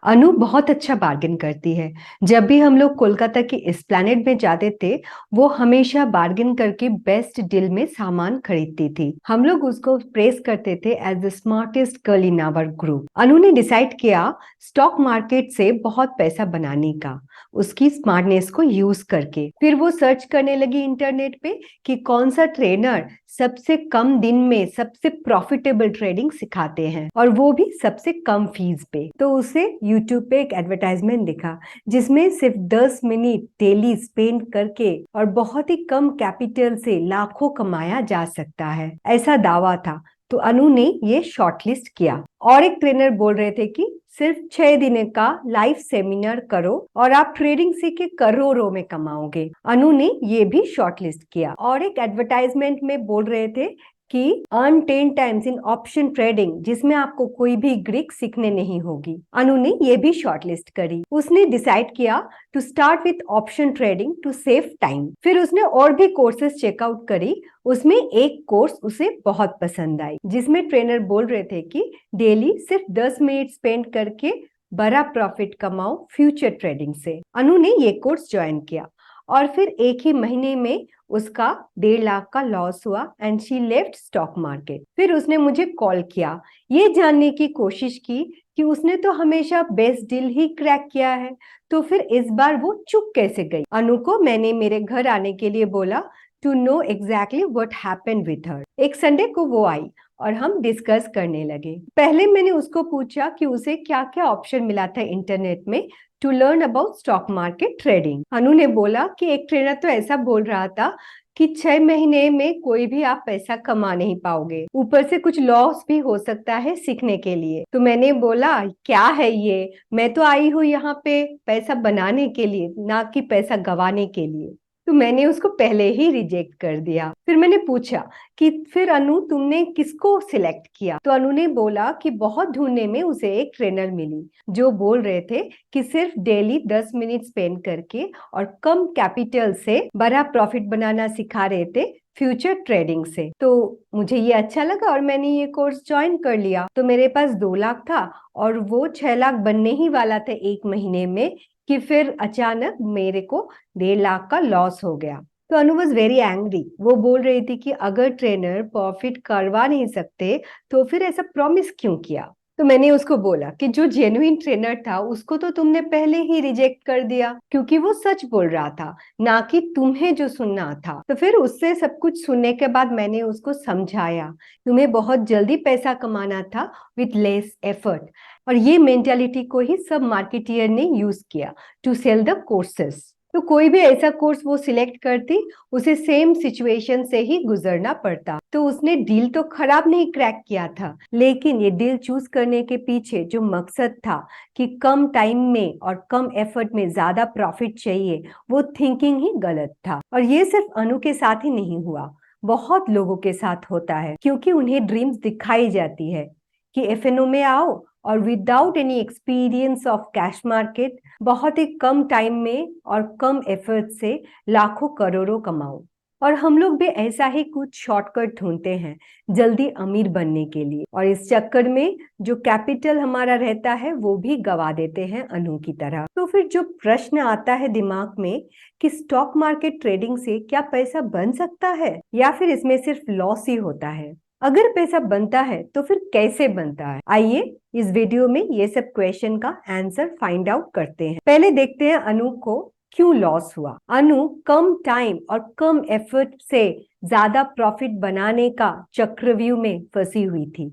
अनु बहुत अच्छा बार्गेन करती है। जब भी हम लोग कोलकाता के एस्प्लैनेड में जाते थे, वो हमेशा बार्गेन करके बेस्ट डील में सामान खरीदती थी। हम लोग उसको प्रेस करते थे as the smartest girl in our group. Anu ने डिसाइड किया स्टॉक मार्केट से बहुत पैसा बनाने का, उसकी स्मार्टनेस को यूज करके। फिर वो सर्च करने लगी इंटरनेट पे कि कौन सा ट्रेनर सबसे कम दिन में सबसे प्रॉफिटेबल ट्रेडिंग सिखाते हैं, और वो भी सबसे कम फीस पे। तो उसे यूट्यूब पे एक एडवर्टाइजमेंट दिखा जिसमें सिर्फ 10 मिनट डेली स्पेंड करके और बहुत ही कम कैपिटल से लाखों कमाया जा सकता है, ऐसा दावा था। तो अनु ने ये शॉर्टलिस्ट किया। और एक ट्रेनर बोल रहे थे कि सिर्फ 6 दिन का लाइव सेमिनार करो और आप ट्रेडिंग सीख के करोड़ों में कमाओगे। अनु ने ये भी शॉर्टलिस्ट किया। और एक एडवर्टाइजमेंट में बोल रहे थे कि earn 10 times in option trading, जिसमें आपको कोई भी ग्रीक सीखने नहीं होगी। अनु ने ये भी शॉर्टलिस्ट करी। उसने डिसाइड किया to start with option trading to save time. फिर उसने और भी कोर्सेज चेकआउट करी। उसमें एक कोर्स उसे बहुत पसंद आई जिसमें ट्रेनर बोल रहे थे कि डेली सिर्फ 10 मिनट स्पेंड करके बड़ा प्रॉफिट कमाओ फ्यूचर ट्रेडिंग से। अनु ने ये कोर्स ज्वाइन किया और फिर एक ही महीने में उसका 1.5 लाख का लॉस हुआ and she left stock market. फिर उसने मुझे कॉल किया, ये जानने की कोशिश की कि उसने तो हमेशा बेस्ट डील ही क्रैक किया है, तो फिर इस बार वो चुप कैसे गई। अनु को मैंने मेरे घर आने के लिए बोला to know exactly what happened with her. एक संडे को वो आई और हम डिस्कस करने लगे। पहले मैंने उसको पूछा कि उसे क्या क्या ऑप्शन मिला था इंटरनेट में to learn about stock market trading. Anu ने बोला कि एक ट्रेनर तो ऐसा बोल रहा था कि 6 महीने में कोई भी आप पैसा कमा नहीं पाओगे, ऊपर से कुछ लॉस भी हो सकता है सीखने के लिए। तो मैंने बोला क्या है ये, मैं तो आई हूँ यहाँ पे पैसा बनाने के लिए, ना कि पैसा गंवाने के लिए। तो मैंने उसको पहले ही रिजेक्ट कर दिया। फिर मैंने पूछा कि फिर अनु तुमने किसको सिलेक्ट किया। तो अनु ने बोला कि बहुत ढूंढने में उसे एक ट्रेनर मिली जो बोल रहे थे कि सिर्फ डेली 10 मिनट स्पेंड करके और कम कैपिटल से बड़ा प्रॉफिट बनाना सिखा रहे थे फ्यूचर ट्रेडिंग से। तो मुझे ये अच्छा लगा और मैंने ये कोर्स ज्वाइन कर लिया। तो मेरे पास 2 लाख था और वो 6 लाख बनने ही वाला था एक महीने में, कि फिर अचानक मेरे को 1.5 लाख का लॉस हो गया। तो अनु वॉज वेरी एंग्री। वो बोल रही थी कि अगर ट्रेनर प्रॉफिट करवा नहीं सकते तो फिर ऐसा प्रॉमिस क्यों किया। तो मैंने उसको बोला कि जो जेन्युइन ट्रेनर था उसको तो तुमने पहले ही रिजेक्ट कर दिया क्योंकि वो सच बोल रहा था, ना कि तुम्हें जो सुनना था। तो फिर उससे सब कुछ सुनने के बाद मैंने उसको समझाया तुम्हें बहुत जल्दी पैसा कमाना था विथ लेस एफर्ट, और ये मेंटालिटी को ही सब मार्केटियर ने यूज किया टू सेल द कोर्सेस। तो कोई भी ऐसा कोर्स वो सिलेक्ट करती उसे सेम सिचुएशन से ही गुजरना पड़ता। तो उसने डील तो खराब नहीं क्रैक किया था, लेकिन ये डील चूज करने के पीछे जो मकसद था कि कम टाइम में और कम एफर्ट में ज्यादा प्रॉफिट चाहिए, वो थिंकिंग ही गलत था। और ये सिर्फ अनु के साथ ही नहीं हुआ, बहुत लोगों के साथ होता है, क्योंकि उन्हें ड्रीम्स दिखाई जाती है कि एफएनओ में आओ और without any experience of cash market बहुत ही कम टाइम में और कम एफर्ट से लाखों करोड़ों कमाओ। और हम लोग भी ऐसा ही कुछ शॉर्टकट ढूंढते हैं जल्दी अमीर बनने के लिए, और इस चक्कर में जो कैपिटल हमारा रहता है वो भी गवा देते हैं अनु की तरह। तो फिर जो प्रश्न आता है दिमाग में कि स्टॉक मार्केट ट्रेडिंग से क्या पैसा बन सकता है या फिर इसमें सिर्फ लॉस ही होता है। अगर पैसा बनता है तो फिर कैसे बनता है, आइए इस वीडियो में ये सब क्वेश्चन का आंसर फाइंड आउट करते हैं। पहले देखते हैं अनु को क्यों लॉस हुआ। अनु कम टाइम और कम एफर्ट से ज्यादा प्रॉफिट बनाने का चक्रव्यूह में फंसी हुई थी।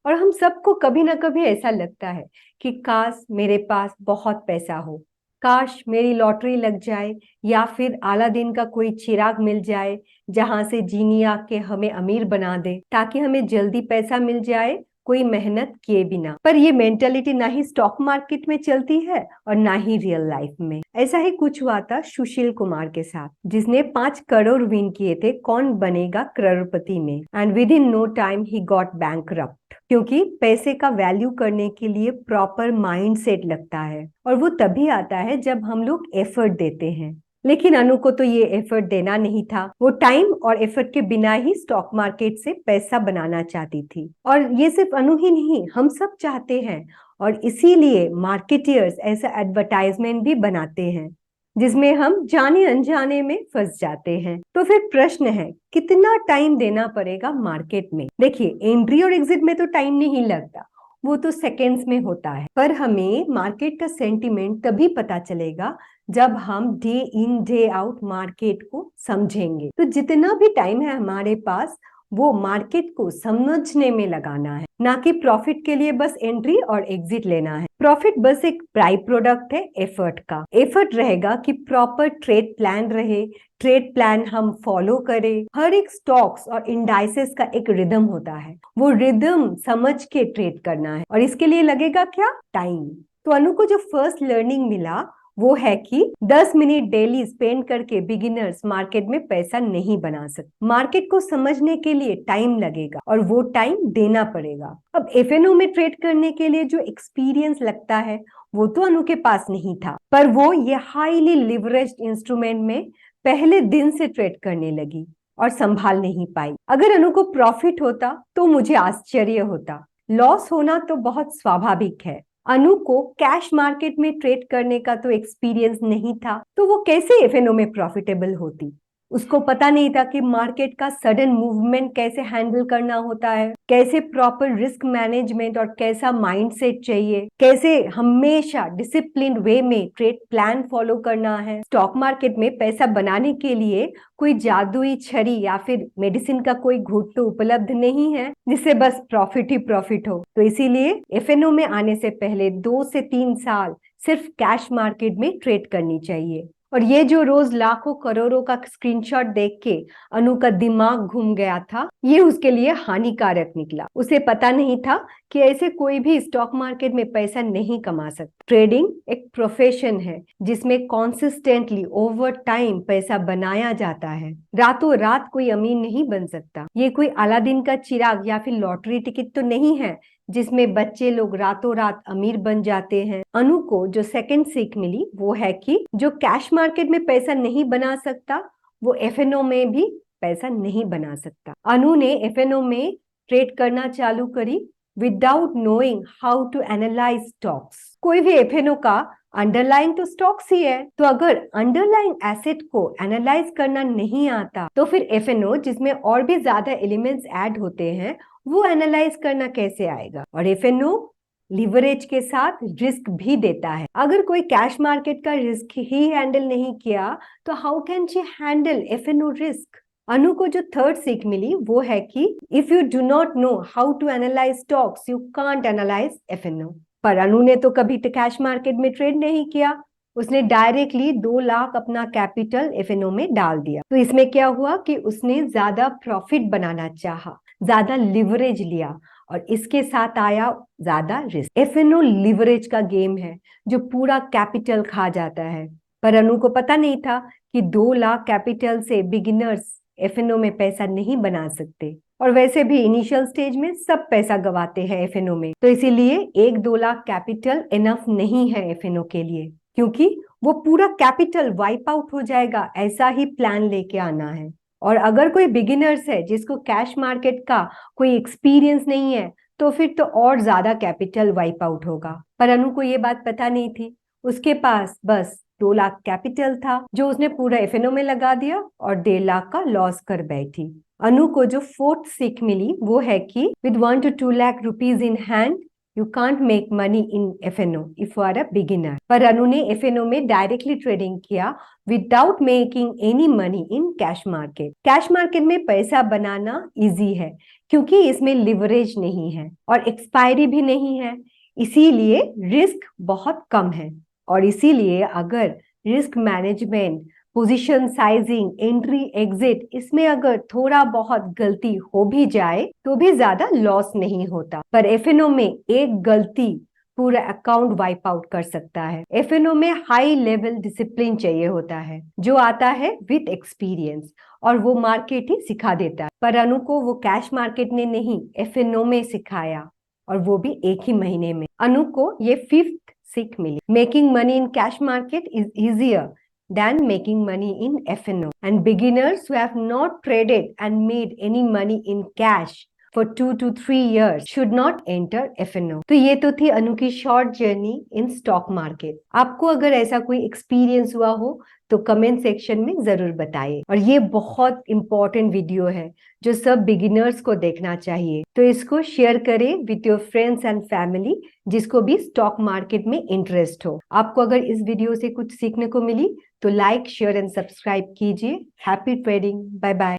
और हम सबको कभी ना कभी ऐसा लगता है कि काश मेरे पास बहुत पैसा हो, काश मेरी लॉटरी लग जाए, या फिर अलादीन का कोई चिराग मिल जाए जहां से जीनी आके हमें अमीर बना दे, ताकि हमें जल्दी पैसा मिल जाए कोई मेहनत किए बिना। पर ये मेंटेलिटी ना ही स्टॉक मार्केट में चलती है और ना ही रियल लाइफ में। ऐसा ही कुछ हुआ था सुशील कुमार के साथ, जिसने 5 करोड़ विन किए थे कौन बनेगा करोड़पति में, and within no time he got bankrupt. क्योंकि पैसे का वैल्यू करने के लिए प्रॉपर माइंडसेट लगता है, और वो तभी आता है जब हम लोग एफर्ट देते हैं। लेकिन अनु को तो ये एफर्ट देना नहीं था, वो टाइम और एफर्ट के बिना ही स्टॉक मार्केट से पैसा बनाना चाहती थी। और ये सिर्फ अनु ही नहीं, हम सब चाहते हैं, और इसीलिए मार्केटियर्स ऐसा एडवर्टाइजमेंट भी बनाते हैं जिसमें हम जाने अनजाने में फंस जाते हैं। तो फिर प्रश्न है, कितना टाइम देना पड़ेगा मार्केट में? देखिए, एंट्री और एग्जिट में तो टाइम नहीं लगता, वो तो सेकेंड्स में होता है। पर हमें मार्केट का सेंटीमेंट तभी पता चलेगा जब हम day in day out market को समझेंगे। तो जितना भी टाइम है हमारे पास, वो मार्केट को समझने में लगाना है, ना कि प्रॉफिट के लिए बस एंट्री और एग्जिट लेना है। प्रॉफिट बस एक बाई प्रोडक्ट है एफर्ट का। एफर्ट रहेगा कि प्रॉपर ट्रेड प्लान रहे, ट्रेड प्लान हम फॉलो करें। हर एक स्टॉक्स और इंडाइसेस का एक रिदम होता है, वो रिदम समझ के ट्रेड करना है, और इसके लिए लगेगा क्या? टाइम। तो अनु को जो फर्स्ट लर्निंग मिला वो है कि 10 मिनट डेली स्पेंड करके बिगिनर्स मार्केट में पैसा नहीं बना सकते। मार्केट को समझने के लिए टाइम लगेगा और वो टाइम देना पड़ेगा। अब एफएनओ में ट्रेड करने के लिए जो एक्सपीरियंस लगता है वो तो अनु के पास नहीं था, पर वो ये हाईली लिवरेज्ड इंस्ट्रूमेंट में पहले दिन से ट्रेड करने लगी और संभाल नहीं पाई। अगर अनु को प्रॉफिट होता तो मुझे आश्चर्य होता, लॉस होना तो बहुत स्वाभाविक है। अनु को कैश मार्केट में ट्रेड करने का तो एक्सपीरियंस नहीं था, तो वो कैसे एफएनओ में प्रॉफिटेबल होती? उसको पता नहीं था कि मार्केट का सडन मूवमेंट कैसे हैंडल करना होता है, कैसे प्रॉपर रिस्क मैनेजमेंट और कैसा माइंडसेट चाहिए, कैसे हमेशा डिसिप्लिन वे में ट्रेड प्लान फॉलो करना है। स्टॉक मार्केट में पैसा बनाने के लिए कोई जादुई छड़ी या फिर मेडिसिन का कोई घूट तो उपलब्ध नहीं है जिससे बस प्रॉफिट ही प्रॉफिट हो। तो इसीलिए एफएनओ में आने से पहले 2 से 3 साल सिर्फ कैश मार्केट में ट्रेड करनी चाहिए। और ये जो रोज लाखों करोड़ों का स्क्रीनशॉट देख के अनु का दिमाग घूम गया था, ये उसके लिए हानिकारक निकला। उसे पता नहीं था कि ऐसे कोई भी स्टॉक मार्केट में पैसा नहीं कमा सकता। ट्रेडिंग एक प्रोफेशन है जिसमें कॉन्सिस्टेंटली ओवर टाइम पैसा बनाया जाता है। रातों रात कोई अमीर नहीं बन सकता। ये कोई अलादीन का चिराग या फिर लॉटरी टिकट तो नहीं है जिसमें बच्चे लोग रातों रात अमीर बन जाते हैं। अनु को जो सेकंड सीख मिली वो है कि जो कैश मार्केट में पैसा नहीं बना सकता वो एफएनओ में भी पैसा नहीं बना सकता। अनु ने एफएनओ में ट्रेड करना चालू करी without knowing how to analyse stocks. कोई भी एफएनओ का अंडरलाइन तो स्टॉक्स ही है, तो अगर अंडरलाइन एसेट को एनालाइज करना नहीं आता तो फिर एफएनओ जिसमें और भी ज्यादा एलिमेंट्स ऐड होते हैं वो एनालाइज करना कैसे आएगा? और एफएनओ लिवरेज के साथ रिस्क भी देता है। अगर कोई कैश मार्केट का रिस्क ही हैंडल नहीं किया तो how can she handle FNO risk? Anu को जो थर्ड सीख मिली वो है कि if you do not know how to analyse stocks you can't analyse FNO. पर अनु ने तो कभी कैश मार्केट में ट्रेड नहीं किया, उसने डायरेक्टली 2 लाख अपना कैपिटल एफएनओ में डाल दिया। तो इसमें क्या हुआ कि उसने ज्यादा प्रॉफिट बनाना चाहा, ज्यादा लिवरेज लिया और इसके साथ आया ज्यादा रिस्क। एफएनओ लिवरेज का गेम है जो पूरा कैपिटल खा जाता है, पर अनु को पता नहीं था कि 2 लाख कैपिटल से बिगिनर्स एफएनओ में पैसा नहीं बना सकते, और वैसे भी इनिशियल स्टेज में सब पैसा गवाते हैं एफएनओ में। तो इसीलिए 1-2 लाख कैपिटल इनफ नहीं है एफएनओ के लिए, क्योंकि वो पूरा कैपिटल वाइप आउट हो जाएगा, ऐसा ही प्लान लेके आना है। और अगर कोई बिगिनर्स है जिसको कैश मार्केट का कोई एक्सपीरियंस नहीं है तो फिर तो और ज्यादा कैपिटल वाइप आउट होगा। पर अनु को ये बात पता नहीं थी। उसके पास बस 2 लाख कैपिटल था जो उसने पूरा एफएनओ में लगा दिया और 1.5 लाख का लॉस कर बैठी। अनु को जो फोर्थ सीख मिली वो है कि with 1 to 2 lakh rupees in hand You can't make money in FNO if you are a beginner. पर अनु ने FNO में डायरेक्टली ट्रेडिंग किया without making any money in cash market. Cash market में पैसा बनाना इजी है क्योंकि इसमें लिवरेज नहीं है और एक्सपायरी भी नहीं है, इसीलिए रिस्क बहुत कम है। और इसीलिए अगर risk management, position sizing, entry exit, इसमें अगर थोड़ा बहुत गलती हो भी जाए तो भी ज्यादा लॉस नहीं होता। पर एफएनओ में एक गलती पूरा अकाउंट वाइप आउट कर सकता है। एफएनओ में हाई लेवल डिसिप्लिन चाहिए होता है जो आता है विद एक्सपीरियंस, और वो मार्केट ही सिखा देता है। पर अनु को वो कैश मार्केट ने नहीं, एफएनओ में सिखाया, और वो भी एक ही महीने में। अनु को ये फिफ्थ सीख मिली, making money in cash market is easier than making money in FNO. And beginners who have not traded and made any money in cash for 2 to 3 years should not enter FNO। तो ये तो थी अनु की short journey in stock market. आपको अगर ऐसा कोई experience हुआ हो तो कमेंट सेक्शन में जरूर बताइए। और ये बहुत इंपॉर्टेंट वीडियो है जो सब बिगिनर्स को देखना चाहिए, तो इसको शेयर करें with your friends and family जिसको भी स्टॉक मार्केट में इंटरेस्ट हो। आपको अगर इस वीडियो से कुछ सीखने को मिली तो लाइक, शेयर एंड सब्सक्राइब कीजिए। Happy trading. Bye bye.